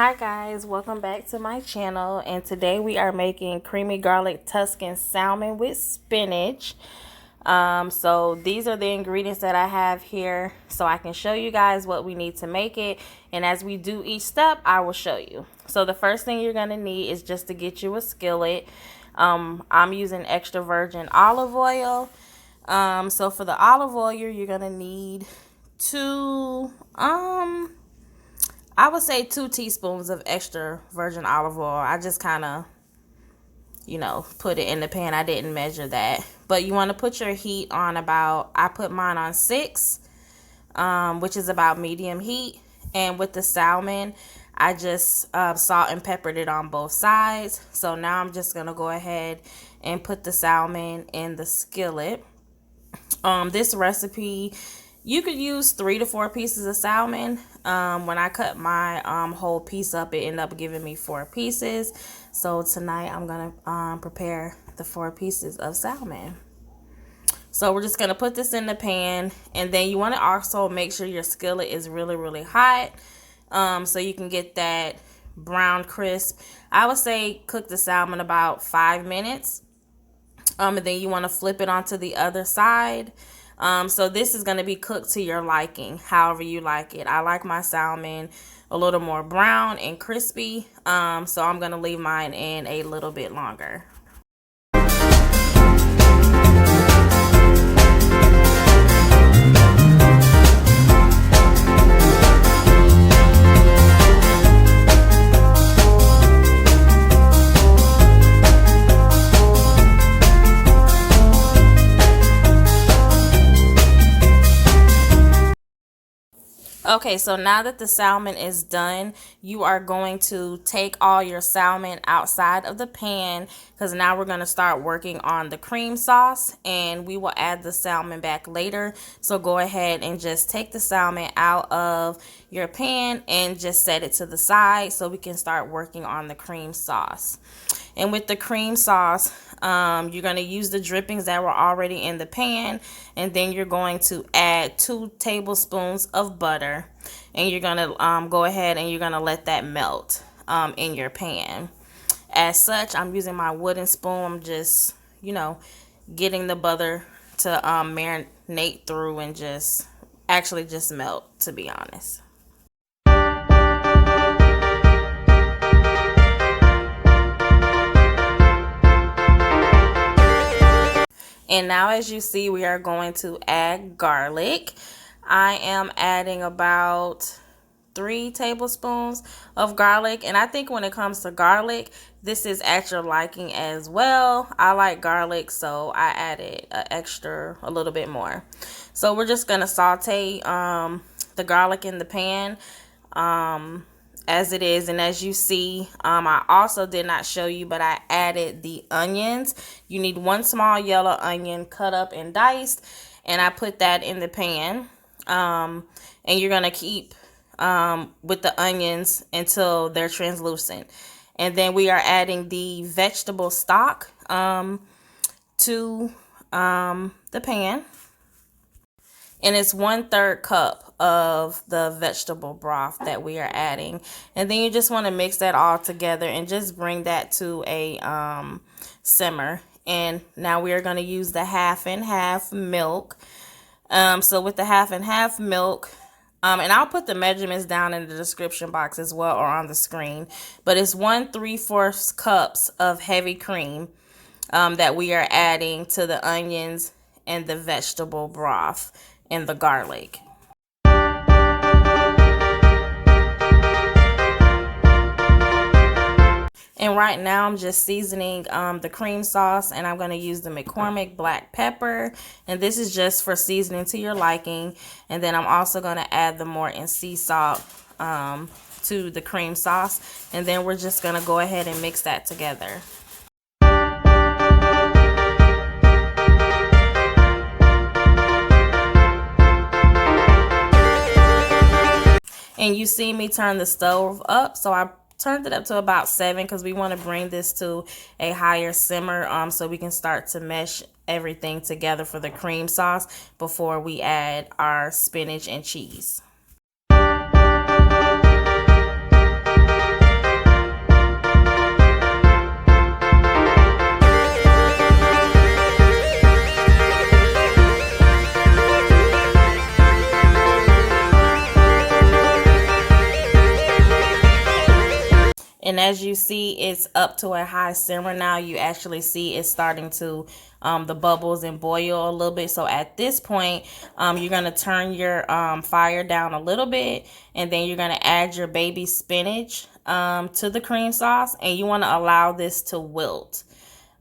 Hi guys, welcome back to my channel, and today we are making creamy garlic Tuscan salmon with spinach. So these are the ingredients that I have here so I can show you guys what we need to make it, and as we do each step I will show you. So the first thing you're going to need is just to get you a skillet. I'm using extra virgin olive oil. So for the olive oil you're going to need I would say 2 teaspoons of extra virgin olive oil. I just kind of, put it in the pan. I didn't measure that. But you want to put your heat on I put mine on 6, which is about medium heat. And with the salmon, I just salt and peppered it on both sides. So now I'm just going to go ahead and put the salmon in the skillet. This recipe, you could use 3 to 4 pieces of salmon. When I cut my whole piece up, it ended up giving me 4 pieces. So tonight I'm gonna prepare the 4 pieces of salmon. So we're just gonna put this in the pan, and then you want to also make sure your skillet is really hot, so you can get that brown crisp. I would say cook the salmon about 5 minutes. And then you want to flip it onto the other side. So this is going to be cooked to your liking, however you like it. I like my salmon a little more brown and crispy, so I'm going to leave mine in a little bit longer. Okay, so now that the salmon is done, you are going to take all your salmon outside of the pan, because now we're going to start working on the cream sauce, and we will add the salmon back later. So go ahead and just take the salmon out of your pan and just set it to the side so we can start working on the cream sauce. And with the cream sauce, you're going to use the drippings that were already in the pan, and then you're going to add 2 tablespoons of butter, and you're going to go ahead and you're going to let that melt in your pan. As such, I'm using my wooden spoon. I'm just, getting the butter to marinate through and just melt, to be honest. And now, as you see, we are going to add garlic. I am adding about 3 tablespoons of garlic. And I think when it comes to garlic, this is at your liking as well. I like garlic, so I added a little bit more. So we're just going to saute the garlic in the pan as it is. And as you see, I also did not show you, but I added the onions. You need 1 small yellow onion cut up and diced, and I put that in the pan. And you're gonna keep with the onions until they're translucent. And then we are adding the vegetable stock to the pan, and it's 1/3 cup of the vegetable broth that we are adding. And then you just want to mix that all together and just bring that to a simmer. And now we are going to use the half and half milk. So with the half and half milk, and I'll put the measurements down in the description box as well, or on the screen, but it's 1 3/4 cups of heavy cream that we are adding to the onions and the vegetable broth and the garlic. And right now I'm just seasoning the cream sauce, and I'm going to use the McCormick black pepper, and this is just for seasoning to your liking. And then I'm also going to add the Morton sea salt to the cream sauce, and then we're just going to go ahead and mix that together. And you see me turn the stove up, so I turned it up to about 7 because we want to bring this to a higher simmer so we can start to mesh everything together for the cream sauce before we add our spinach and cheese. as you see, it's up to a high simmer now. You actually see it's starting to the bubbles and boil a little bit. So at this point, you're going to turn your fire down a little bit, and then you're going to add your baby spinach to the cream sauce, and you want to allow this to wilt.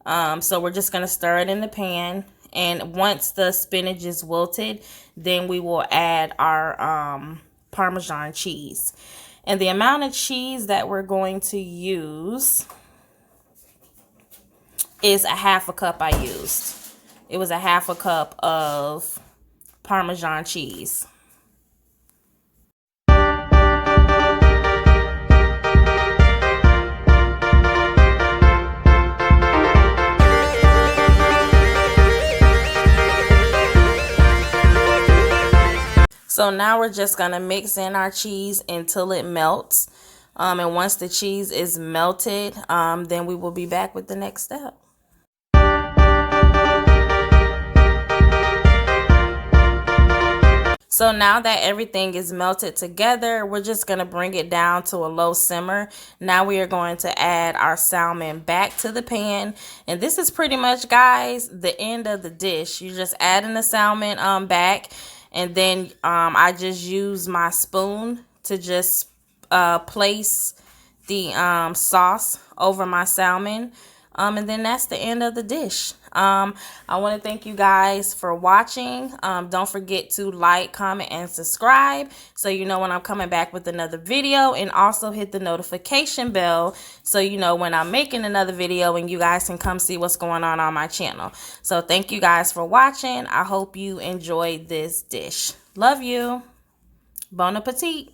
So we're just going to stir it in the pan, and once the spinach is wilted, then we will add our Parmesan cheese. And the amount of cheese that we're going to use is a half a cup I used. It was a half a cup of Parmesan cheese. So now we're just going to mix in our cheese until it melts. And once the cheese is melted, then we will be back with the next step. So now that everything is melted together, we're just going to bring it down to a low simmer. Now we are going to add our salmon back to the pan. And this is pretty much, guys, the end of the dish. You're just adding the salmon back. And then I just use my spoon to just place the sauce over my salmon. And then that's the end of the dish. I want to thank you guys for watching. Don't forget to like, comment, and subscribe so you know when I'm coming back with another video. And also hit the notification bell so you know when I'm making another video and you guys can come see what's going on my channel. So thank you guys for watching. I hope you enjoyed this dish. Love you. Bon appetit.